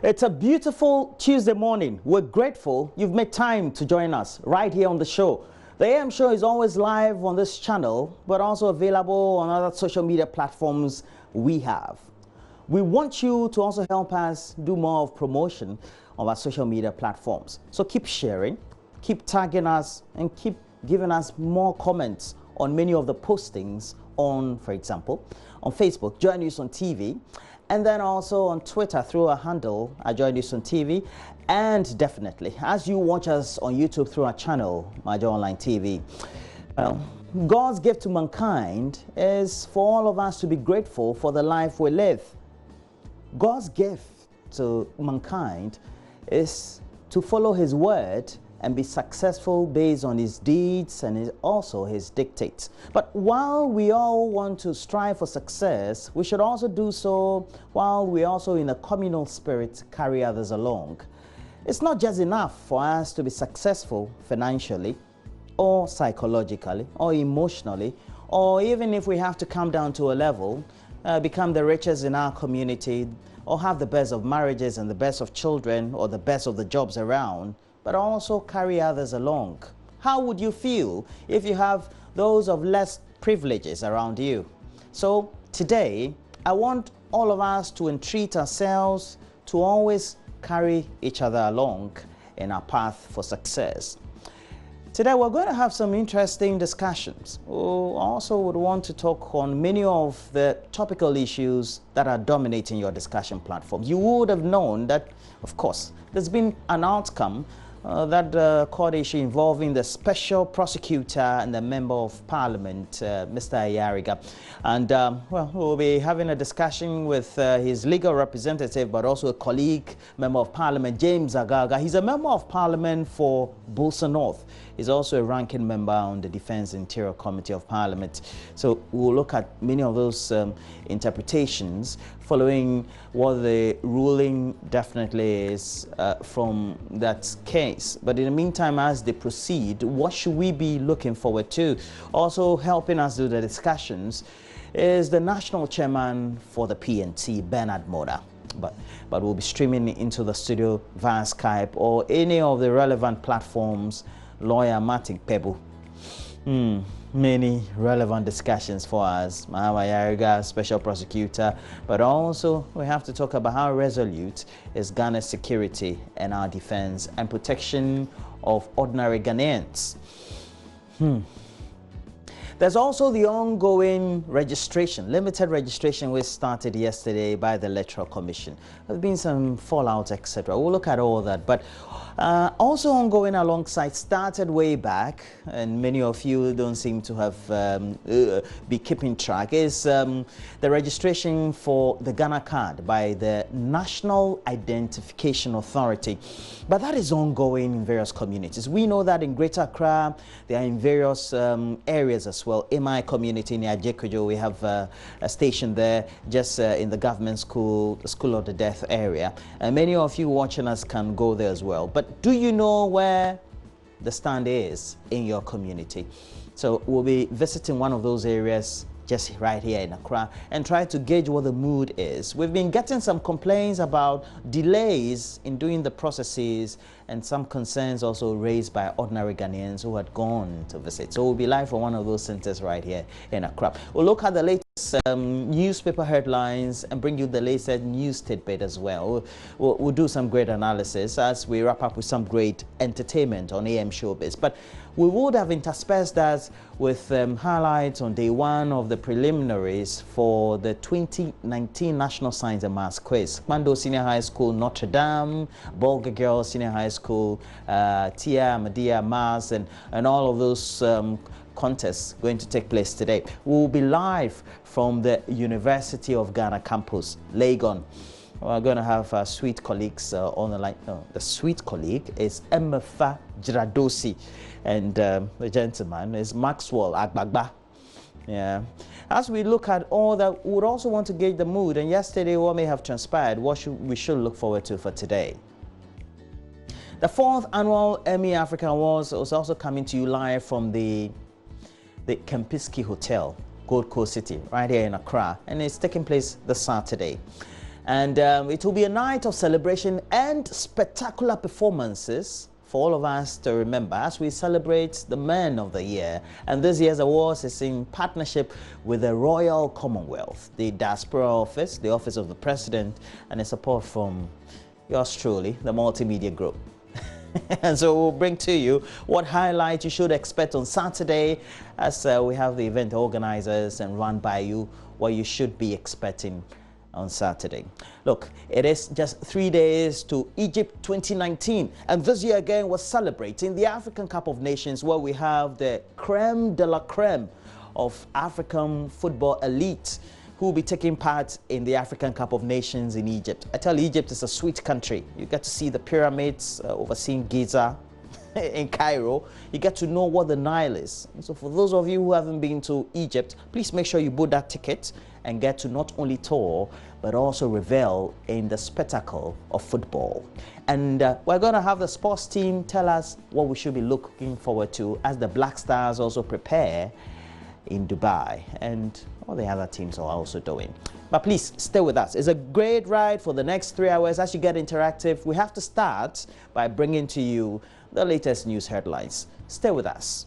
It's a beautiful Tuesday morning. We're grateful you've made time to join us right here on the show. The AM show is always live on this channel, but also available on other social media platforms we have. We want you to also help us do more of promotion of our social media platforms. So keep sharing, keep tagging us, and keep giving us more comments on many of the postings on, for example, on Facebook, JoyNews on TV, and then also on Twitter through our handle at JoyNews on TV, and definitely as you watch us on YouTube through our channel, Major Online TV. Well, God's gift to mankind is for all of us to be grateful for the life we live. God's gift to mankind is to follow His word and be successful based on His deeds and also His dictates. But while we all want to strive for success, we should also do so while we also in a communal spirit carry others along. It's not just enough for us to be successful financially or psychologically or emotionally, or even if we have to come down to a level, become the richest in our community, or have the best of marriages and the best of children or the best of the jobs around, but also carry others along. How would you feel if you have those of less privileges around you? So today, I want all of us to entreat ourselves to always carry each other along in our path for success. Today, we're going to have some interesting discussions. We also would want to talk on many of the topical issues that are dominating your discussion platform. You would have known that, of course, there's been an outcome that court issue involving the special prosecutor and the member of parliament, Mr. Ayariga. And well, we'll be having a discussion with his legal representative, but also a colleague, member of parliament, James Agaga. He's a member of parliament for Bolsa North. He's also a ranking member on the Defense Interior Committee of Parliament. So we'll look at many of those interpretations following what the ruling definitely is from that case. But in the meantime, as they proceed, what should we be looking forward to? Also helping us do the discussions is the national chairman for the PNT, Bernard Moda. But we'll be streaming into the studio via Skype or any of the relevant platforms. Lawyer Martin Pebu. Many relevant discussions for us. Mahama Yariga, special prosecutor, but also we have to talk about how resolute is Ghana's security and our defense and protection of ordinary Ghanaians. There's also the ongoing registration, limited registration, which started yesterday by the Electoral Commission. There's been some fallout, etc. We'll look at all that. But also ongoing alongside, started way back, and many of you don't seem to have be keeping track, is the registration for the Ghana card by the National Identification Authority. But that is ongoing in various communities. We know that in Greater Accra, they are in various areas as well. In my community, near Jekojo, we have a station there just in the government school, the School of the Deaf area. And many of you watching us can go there as well. But do you know where the stand is in your community? So we'll be visiting one of those areas just right here in Accra and try to gauge what the mood is. We've been getting some complaints about delays in doing the processes and some concerns also raised by ordinary Ghanaians who had gone to visit. So we'll be live from one of those centers right here in Accra. We'll look at the latest newspaper headlines and bring you the latest news tidbit as well. We'll do some great analysis as we wrap up with some great entertainment on AM Showbiz. But we would have interspersed that with highlights on day one of the preliminaries for the 2019 National Science and Maths Quiz. Mando Senior High School, Notre Dame, Bolga Girls Senior High School, Tia, Medea, Mars, and all of those contests going to take place today. We'll be live from the University of Ghana campus, Legon. We're going to have our sweet colleagues on the line. No, the sweet colleague is Emefa Jiradosi, and the gentleman is Maxwell Agbagba. Yeah. As we look at all that, we would also want to gauge the mood. And yesterday, what may have transpired, what we should look forward to for today. The 4th annual Emmy African Awards was also coming to you live from the Kempinski Hotel, Gold Coast City, right here in Accra, and it's taking place this Saturday. And it will be a night of celebration and spectacular performances for all of us to remember as we celebrate the Man of the Year. And this year's awards is in partnership with the Royal Commonwealth, the Diaspora Office, the Office of the President, and a support from yours truly, the Multimedia Group. And so we'll bring to you what highlights you should expect on Saturday as we have the event organizers and run by you what you should be expecting on Saturday. Look, it is just 3 days to Egypt 2019, and this year again we're celebrating the African Cup of Nations, where we have the creme de la creme of African football elite who will be taking part in the African Cup of Nations in Egypt. I tell you, Egypt is a sweet country. You get to see the pyramids, overseeing Giza in Cairo. You get to know what the Nile is. And so for those of you who haven't been to Egypt, please make sure you book that ticket and get to not only tour, but also revel in the spectacle of football. And we're going to have the sports team tell us what we should be looking forward to as the Black Stars also prepare in Dubai, and all the other teams are also doing. But please stay with us. It's a great ride for the next 3 hours as you get interactive. We have to start by bringing to you the latest news headlines. Stay with us.